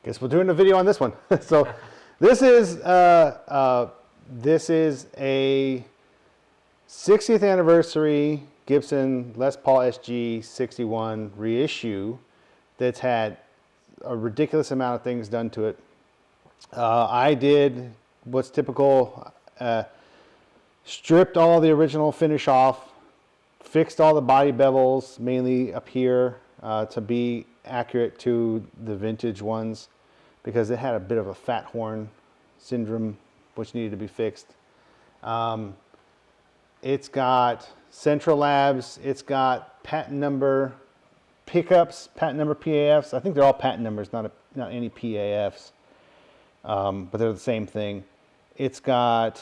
Guess we're doing a video on this one. So this is a 60th anniversary Gibson Les Paul SG 61 reissue that's had a ridiculous amount of things done to it. I did what's typical, stripped all the original finish off, fixed all the body bevels, mainly up here, to be accurate to the vintage ones, because it had a bit of a fat horn syndrome which needed to be fixed. It's got central labs, it's got patent number pickups, patent number PAFs. I think they're all patent numbers, not any PAFs, but they're the same thing. It's got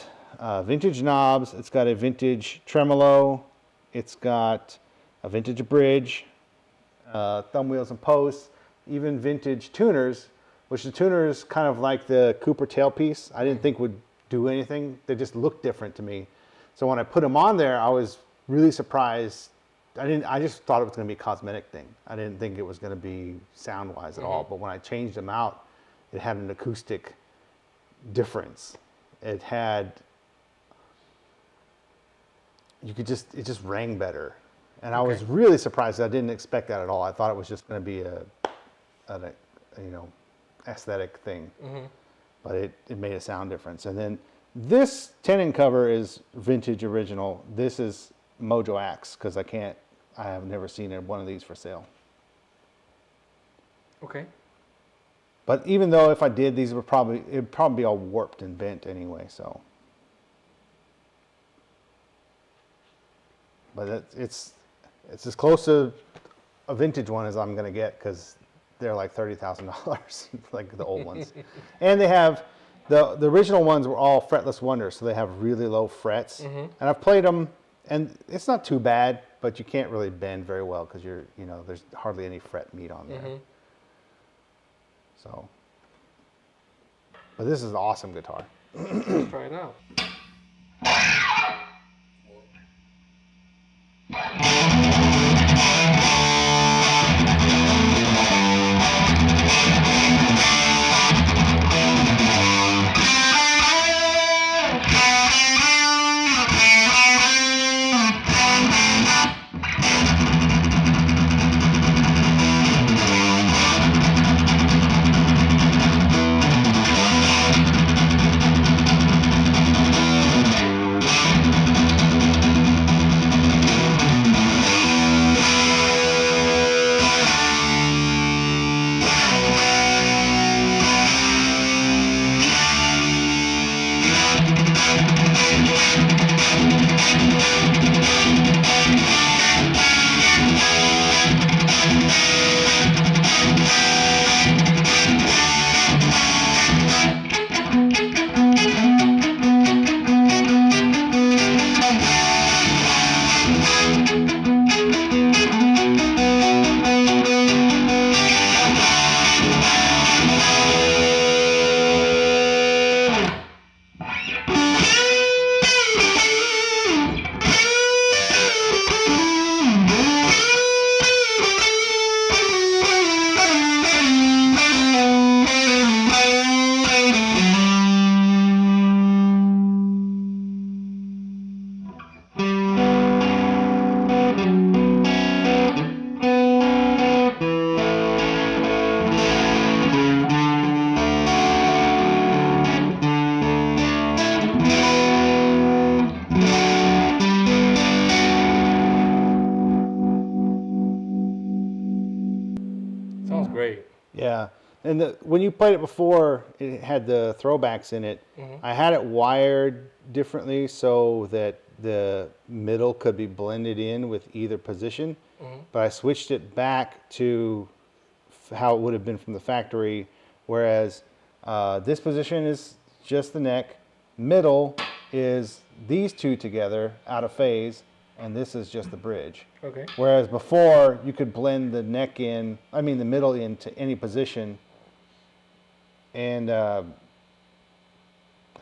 vintage knobs, it's got a vintage tremolo, it's got a vintage bridge, thumb wheels and posts, even vintage tuners, which the tuners kind of like the Cooper tailpiece. I didn't think would do anything. They just looked different to me. So when I put them on there, I was really surprised. I just thought it was going to be a cosmetic thing. I didn't think it was going to be sound-wise at all. But when I changed them out, it had an acoustic difference. It had, it just rang better. And I was really surprised. I didn't expect that at all. I thought it was just going to be a aesthetic thing, but it made a sound difference. And then this tenon cover is vintage original. This is Mojo Axe, because I have never seen one of these for sale. Okay. But even though if I did, it'd probably be all warped and bent anyway. So, but it's as close to a vintage one as I'm gonna get, because they're like $30,000, like the old ones. And they have, the original ones were all fretless wonders, so they have really low frets. And I've played them, and it's not too bad, but you can't really bend very well because there's hardly any fret meat on there. So, but this is an awesome guitar. Let's try it out. Sounds great. Yeah, and when you played it before, it had the throwbacks in it. I had it wired differently so that the middle could be blended in with either position, but I switched it back to how it would have been from the factory, whereas this position is just the neck, middle is these two together out of phase, and this is just the bridge. Okay. Whereas before, you could blend the neck in, the middle into any position, and I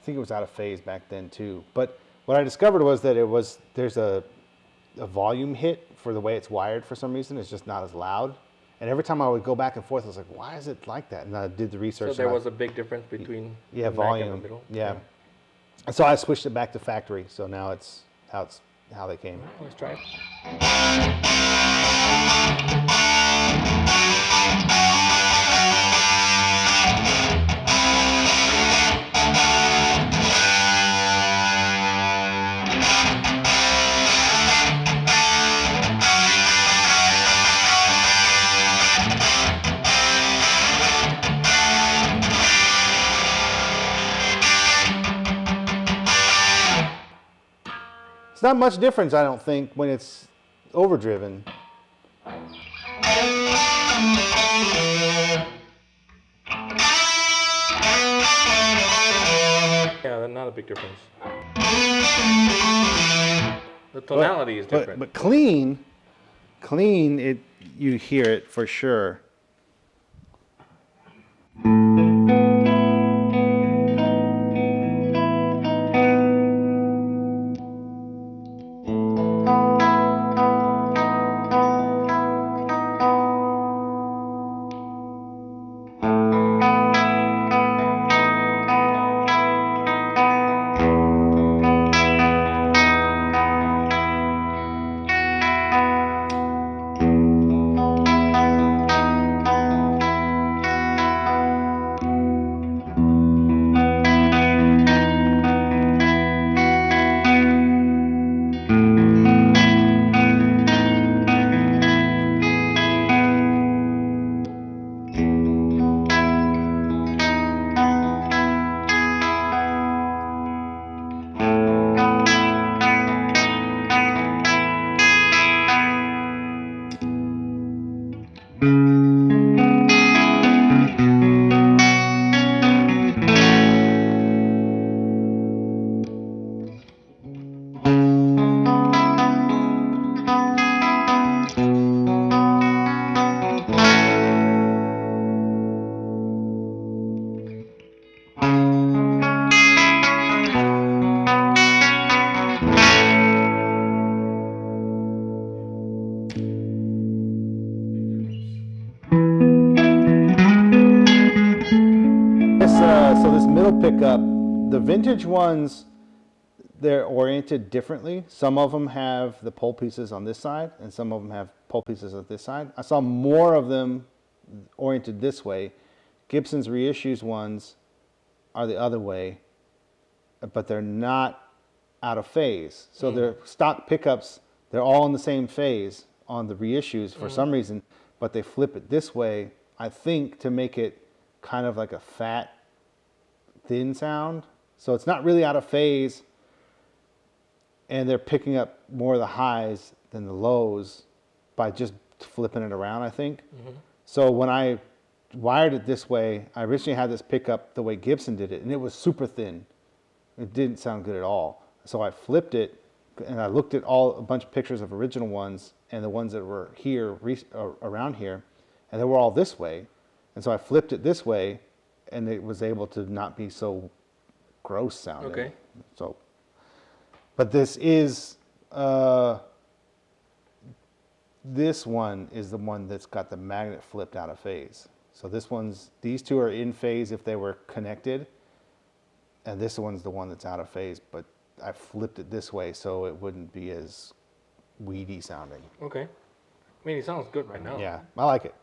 think it was out of phase back then too. But what I discovered was that there's a volume hit for the way it's wired for some reason. It's just not as loud. And every time I would go back and forth, I was like, why is it like that? And I did the research. So there was a big difference between yeah, the neck volume. and the middle. Yeah. Okay. And so I switched it back to factory. So now it's how they came. Let's try it. It's not much difference, I don't think, when it's overdriven. Yeah, not a big difference. The tonality is different. But clean, it you hear it for sure. So this middle pickup, the vintage ones, they're oriented differently. Some of them have the pole pieces on this side, and some of them have pole pieces on this side. I saw more of them oriented this way. Gibson's reissues ones are the other way, but they're not out of phase. So their stock pickups, they're all in the same phase on the reissues for some reason, but they flip it this way, I think, to make it kind of like a fat, thin sound. So it's not really out of phase, and they're picking up more of the highs than the lows by just flipping it around, I think. So when I wired it this way, I originally had this pickup the way Gibson did it, and it was super thin. It didn't sound good at all. So I flipped it, and I looked at a bunch of pictures of original ones and the ones that were here, around here, and they were all this way. And so I flipped it this way, and it was able to not be so gross sounding. Okay. So, but this one is the one that's got the magnet flipped out of phase. So these two are in phase if they were connected, and this one's the one that's out of phase, but I flipped it this way so it wouldn't be as weedy sounding. Okay. I mean, it sounds good right now. Yeah, I like it.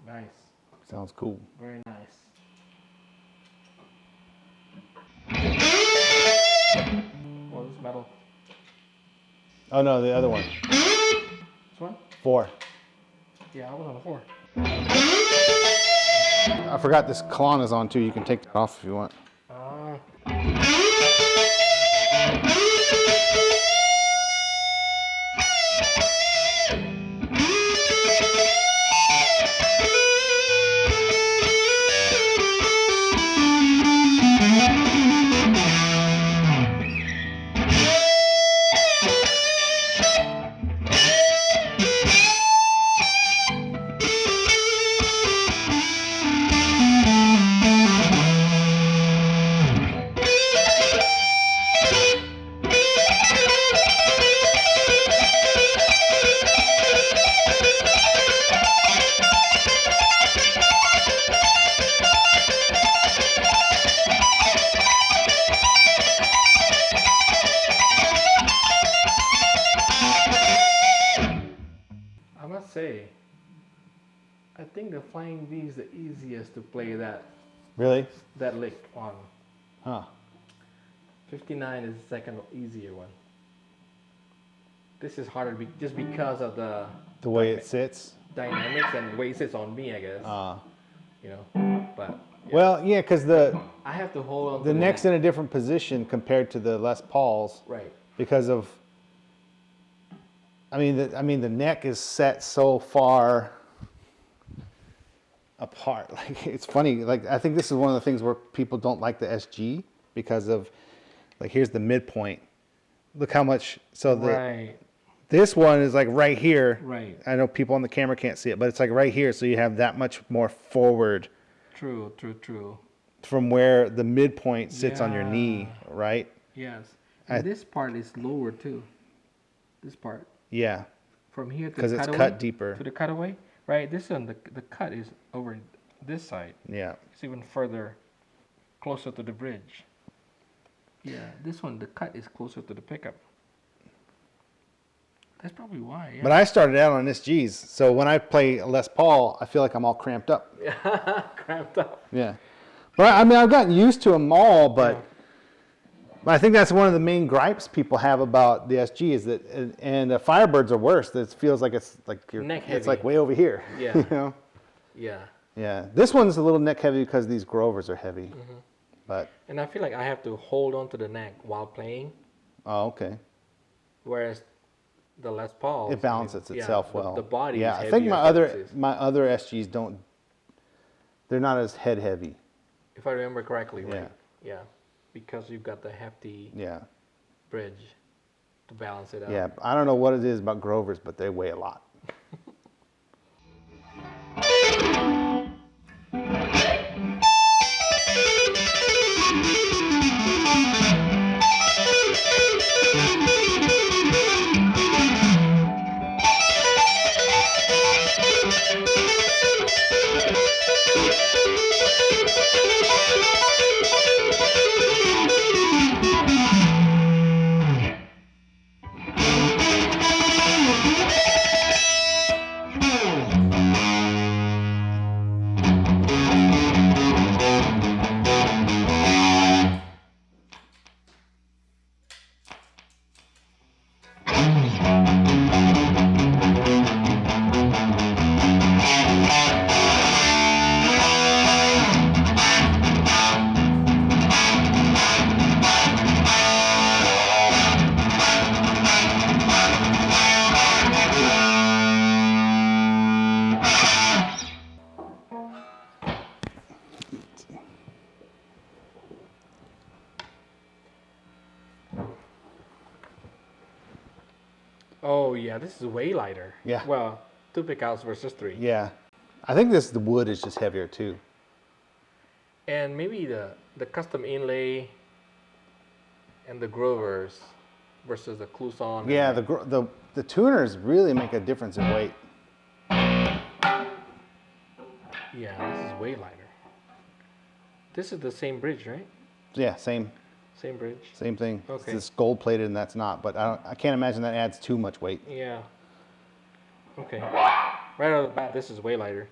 Nice. Sounds cool. Very nice. Oh, this is metal. Oh no, the other one. This one? 4. Yeah, I was on a 4. I forgot this colon is on too. You can take that off if you want. I must say, I think the Flying V is the easiest to play that Really? lick on. Huh. 59 is the second easier one. This is harder just because of the way it sits. dynamics and the way it sits on me, I guess. You know, but yeah. Well, yeah, because the I have to hold on. the to neck's neck. in a different position compared to the Les Pauls. Right. Because of, I mean the neck is set so far apart. Like it's funny. Like I think this is one of the things where people don't like the SG because of, like here's the midpoint. Look how much. So the Right. this one is like right here. Right. I know people on the camera can't see it, but it's like right here. So you have that much more forward. True. From where the midpoint sits on your knee, right? Yes. And this part is lower too. This part. Yeah. From here to the Because it's cutaway, cut deeper. to the cutaway, right? This one, the cut is over this side. Yeah. It's even further, closer to the bridge. Yeah, this one, the cut is closer to the pickup. That's probably why. Yeah. But I started out on SGs, so when I play a Les Paul, I feel like I'm all cramped up. Cramped up. Yeah. But I mean, I've gotten used to them all, but I think that's one of the main gripes people have about the SG is that, and the Firebirds are worse. It feels like it's like Neck it's heavy. like way over here. Yeah. You know? Yeah. Yeah. This one's a little neck heavy because these Grovers are heavy. Mm-hmm. But And I feel like I have to hold on to the neck while playing, oh, okay. whereas the Les Paul, It balances itself well. The body yeah, is I think heavier, my other SGs don't. They're not as head heavy. if I remember correctly, Yeah. right? Yeah. Because you've got the hefty Yeah. bridge to balance it out. Yeah. I don't know what it is about Grovers, but they weigh a lot. Oh yeah, this is way lighter. Yeah. Well, 2 pickups versus 3. Yeah. I think the wood is just heavier too. And maybe the custom inlay and the Grovers versus the Clouson. Yeah, the tuners really make a difference in weight. Yeah, this is way lighter. This is the same bridge, right? Yeah, same Same bridge. thing. Okay. It's gold plated and that's not, but I can't imagine that adds too much weight. Yeah. Okay. Right out of the bat, this is way lighter.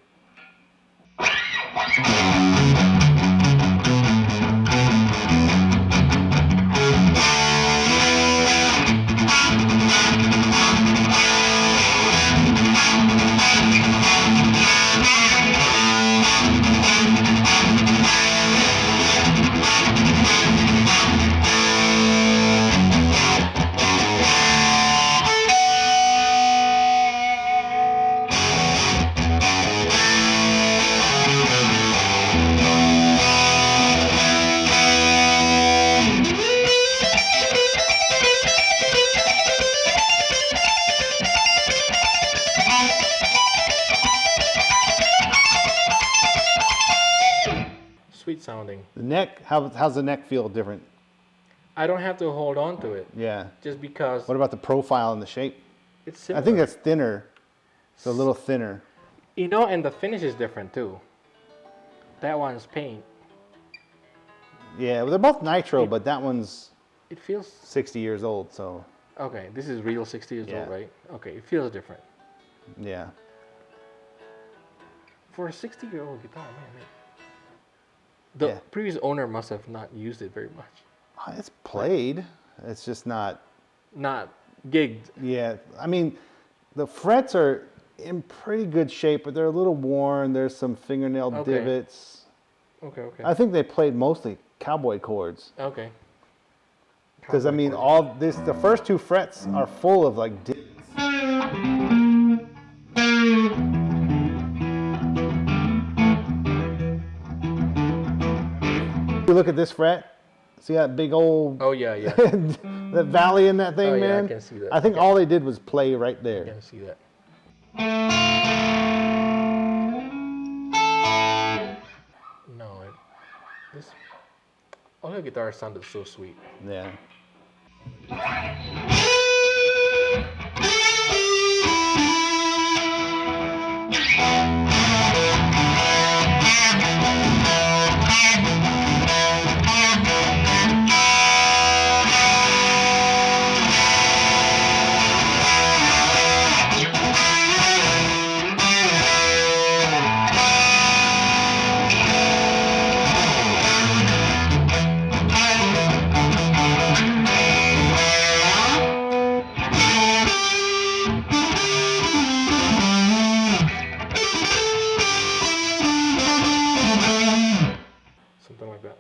Sweet sounding. The neck, how's the neck feel different? I don't have to hold on to it Yeah. just because What about the profile and the shape? it's similar. I think that's thinner. It's a little thinner. You know, and the finish is different too. That one's paint. Yeah, well, they're both nitro, but that one's It feels 60 years old, so okay. This is real 60 years Yeah. old, right? Okay, it feels different yeah. for a 60-year-old guitar, man. The Yeah. previous owner must have not used it very much. It's played. It's just not. Not gigged. Yeah, I mean, the frets are in pretty good shape, but they're a little worn. There's some fingernail Okay. divots. Okay. I think they played mostly cowboy chords. Okay. Because I mean, the first 2 frets are full of like divots. You look at this fret. See that big old Oh yeah, yeah. that valley in that thing, Oh, yeah, I man? can see that. I think Okay. all they did was play right I there. can see that. No, this all the guitars sounded so sweet. Yeah. Something like that.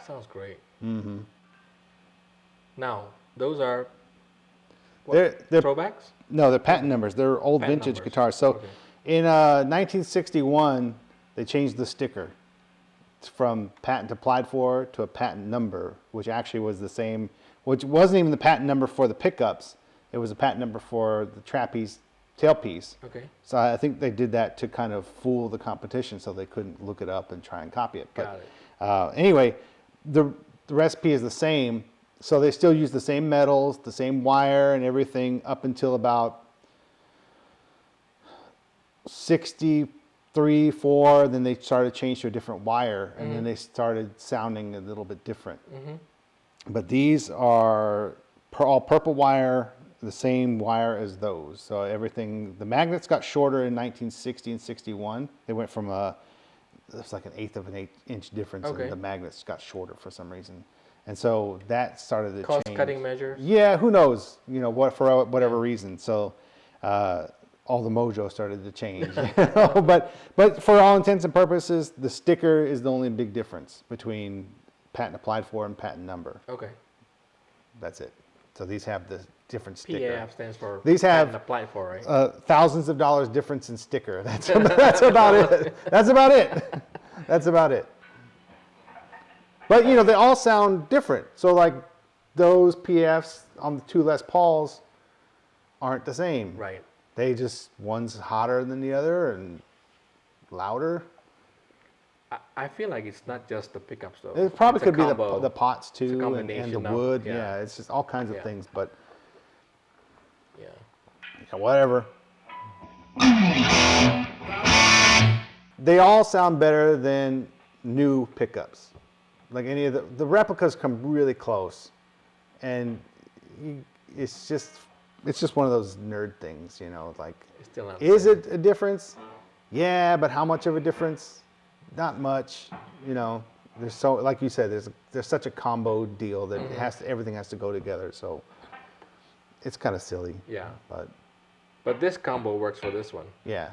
Sounds great. Mm-hmm. Now, those are what, They're throwbacks? no, they're patent numbers. They're old Patent vintage numbers. guitars. So Okay. in 1961, they changed the sticker from patent applied for to a patent number, which actually was the same, which wasn't even the patent number for the pickups. It was a patent number for the trapeze tailpiece. Okay. So I think they did that to kind of fool the competition so they couldn't look it up and try and copy it. Got But anyway, the recipe is the same. So they still use the same metals, the same wire and everything up until about 63, 4. Then they started to change to a different wire and then they started sounding a little bit different. But these are all purple wire, the same wire as those. So everything, the magnets got shorter in 1960 and 61. They went from it's like an 1/8 of an inch difference, Okay. and the magnets got shorter for some reason. And so that started to Cost change. cutting measures. Yeah, who knows? You know what, for whatever reason. So all the mojo started to change. You know? But for all intents and purposes, the sticker is the only big difference between patent applied for and patent number. Okay. That's it. So these have the different sticker. PAF stands for These have patent applied for, right? thousands of dollars difference in sticker. That's about it. That's about it. That's about it. But you know, they all sound different. So like those PFs on the 2 Les Pauls aren't the same. Right. They just, one's hotter than the other and louder. I feel like it's not just the pickups though. It probably It's a could be combo. the pots too, and the combination of- wood. yeah. Yeah, it's just all kinds of Yeah. things. But Yeah. yeah, whatever. They all sound better than new pickups. Like any of the replicas come really close, and it's just one of those nerd things, you know. Like, It's still not. is it a difference? Yeah, but how much of a difference? Not much. You know, there's so, like you said, there's such a combo deal that everything has to go together. So it's kind of silly. Yeah. But this combo works for this one. yeah.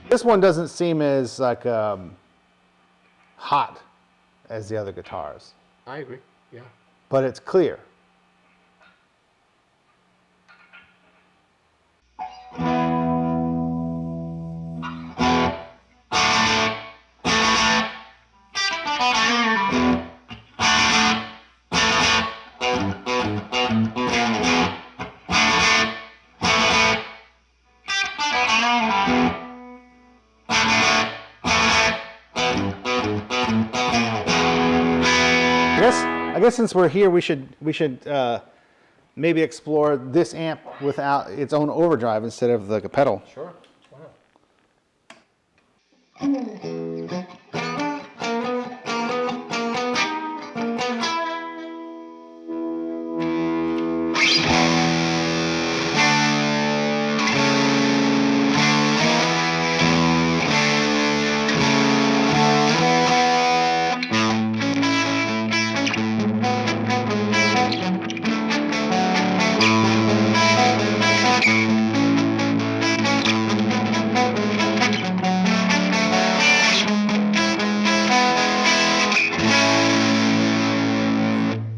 This one doesn't seem as like hot as the other guitars, I agree. Yeah. but it's clear. I guess since we're here, we should maybe explore this amp without its own overdrive instead of the pedal. Sure. Wow.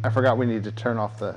I forgot we need to turn off the.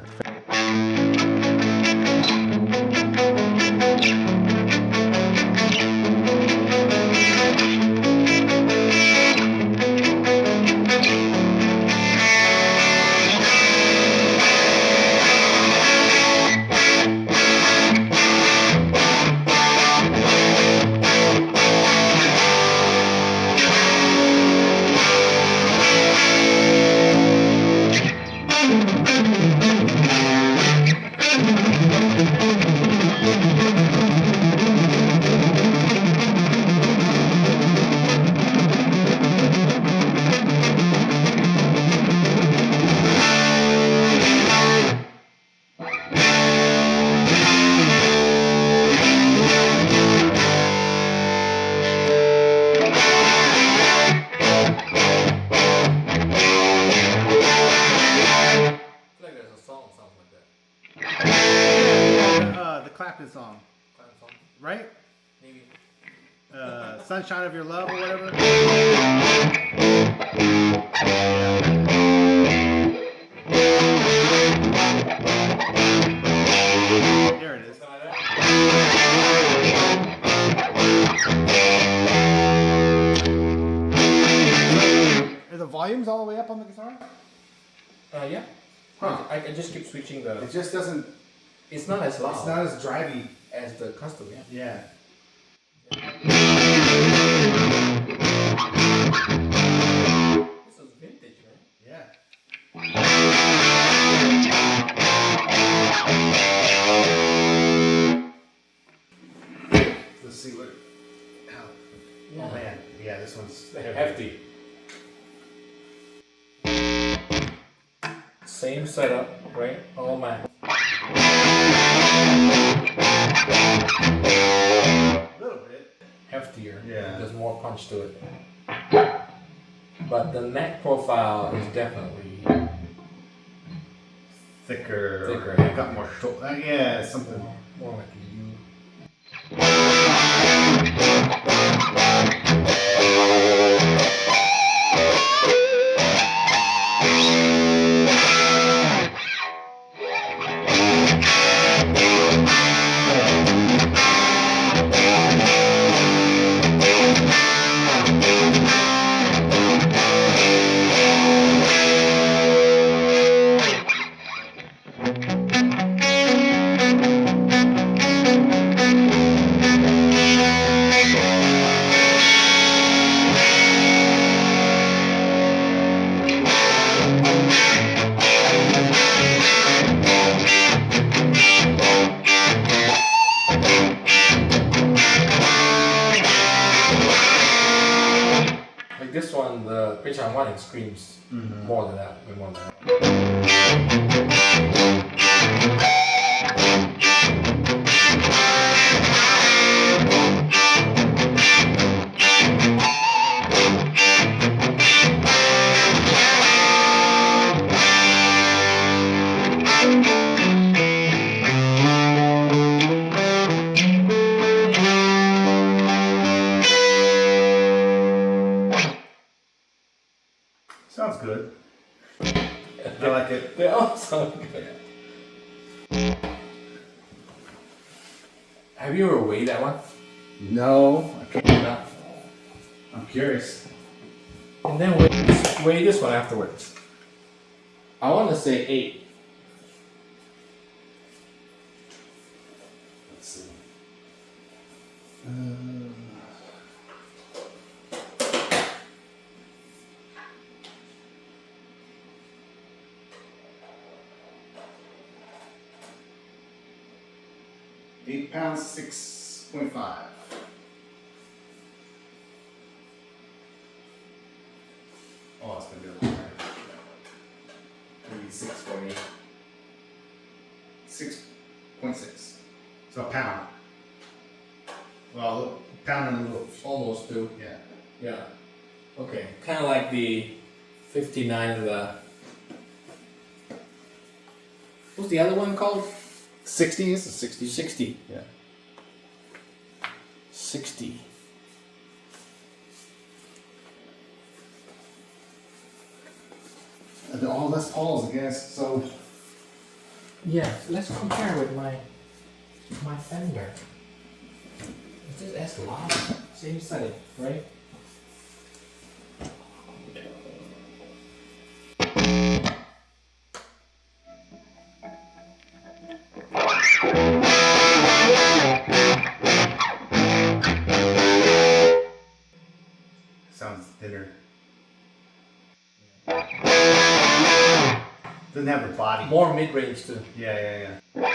Song, right? Maybe. Sunshine of Your Love or whatever. There it is. Are the volumes all the way up on the guitar? Yeah. Huh. I just keep switching the. It just doesn't. It's not as loud. It's not as drivey as the custom. Yeah. Yeah. This is vintage, right? Yeah. Let's see what. Yeah. Oh man, yeah, this one's Hefty. Same setup, right? All matte. a little bit Heftier. Yeah. There's more punch to it. But the neck profile is definitely thicker. Got more shoulder. Yeah, something. more like a U. Like this one, the pitch I'm wanting screams more than that. Way more than that. Sounds good. I like it. They all sound good. Have you ever weighed that one? No, I can't. No. I'm curious. And then weigh this one afterwards. I want to say 8. Let's see. 8 pounds, 6.5. Oh, it's gonna be a little higher. Maybe 6 for me. 6.6. So a pound. Well, a pound and a little. Almost 2. Yeah. Yeah. Okay. Kind of like the 59 of the. What's the other one called? 60 is a 60. 60. Yeah. 60. And all Les Pauls, I guess. So. Yeah. Let's compare with my Fender. It's just as loud. Same setting, right? Sounds thinner. Doesn't have the body. More mid-range too. Yeah. Not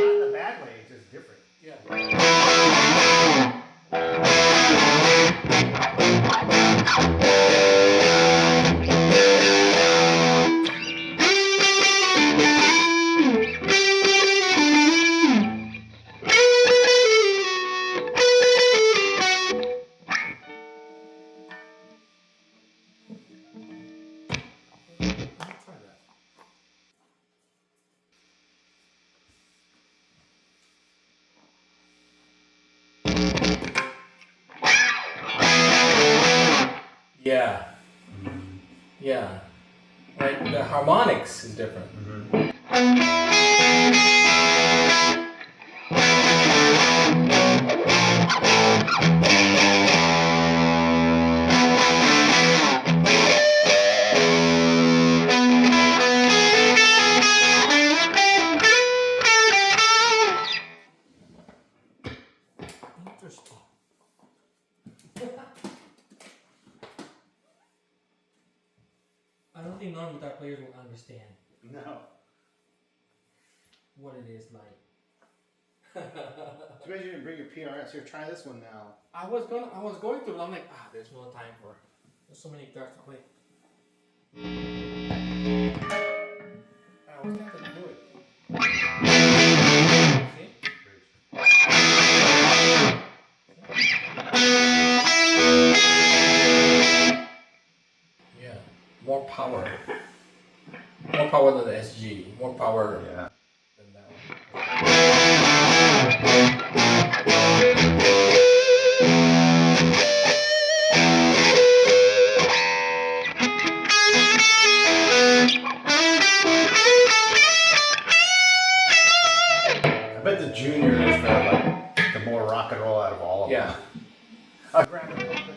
in a bad way, it's just different. Yeah. Yeah. Yeah. Like the harmonics is different. Interesting. I don't think non-guitar players will understand No. what it is like. Too bad you didn't bring your PRS. Here, try this one now. I was going to, but I'm like, there's no time for. There's so many guitars to play. I was going to do it. See? Yeah, more power. More power than the SG. More power Yeah. than that I bet the Junior is the more rock and roll out of all of Yeah. them. I'll grab it real quick.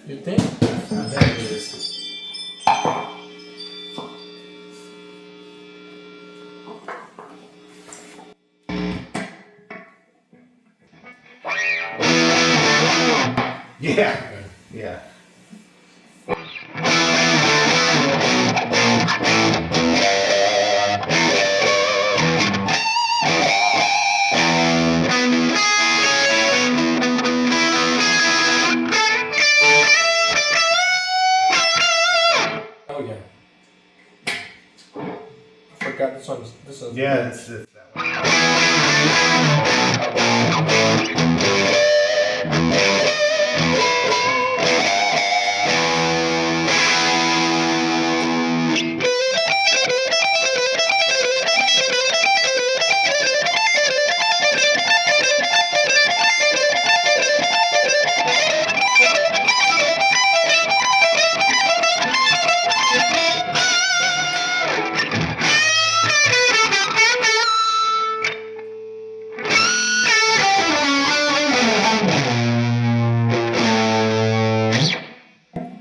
You think? Ah, there it is. Yeah. Yeah. Oh yeah. I forgot this one's Yeah, it's that one.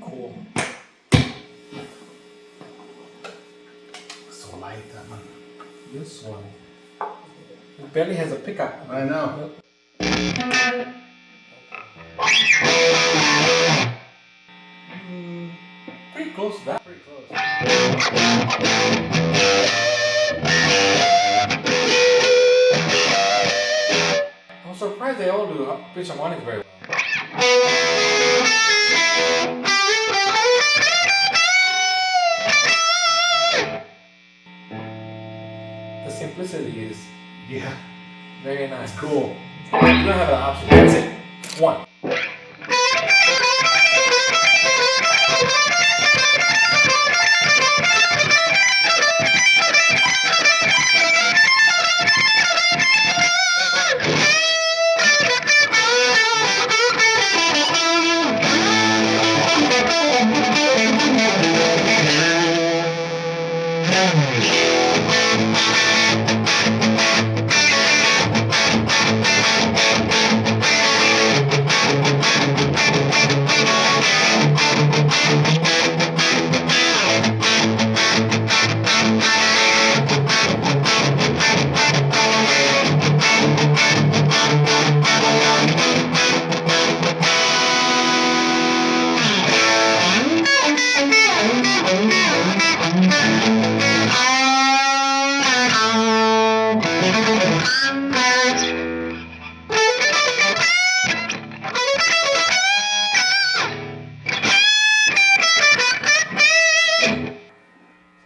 cool. So light, that one. This one. It barely has a pickup. I know. Pretty close to that. Pretty close. I'm surprised they all do pitch harmonics very well. The simplicity is Yeah. very nice. It's cool. You don't have an option. That's it. One.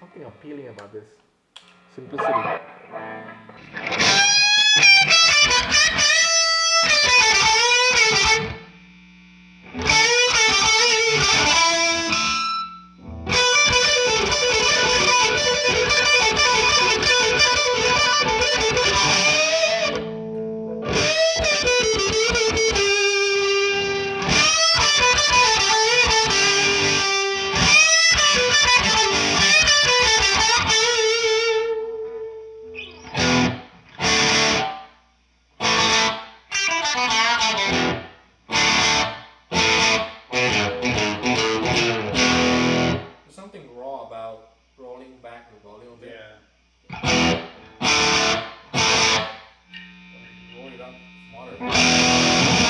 Something appealing about this simplicity. There's something raw about rolling back the volume a bit. Yeah. Roll it up smarter.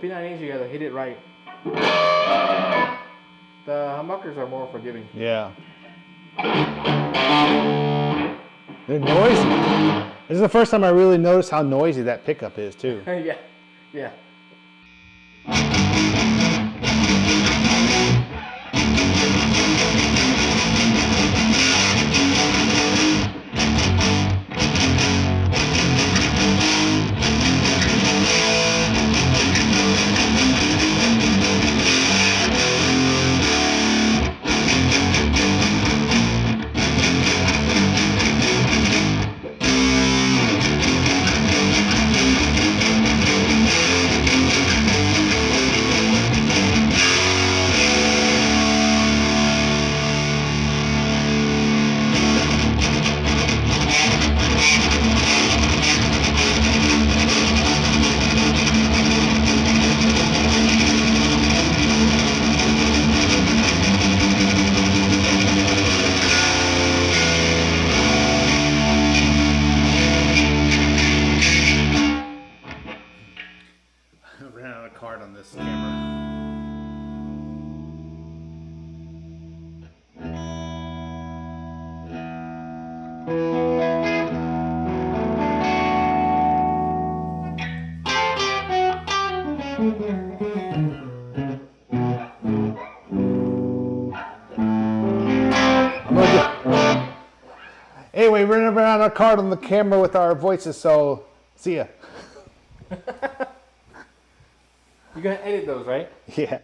P90s, you gotta hit it right. The humbuckers are more forgiving. Yeah. They're noisy. This is the first time I really noticed how noisy that pickup is too. Yeah, yeah. I ran out of card on this camera. Anyway, we're gonna run out of card on the camera with our voices, so see ya. You're gonna edit those, right? Yeah.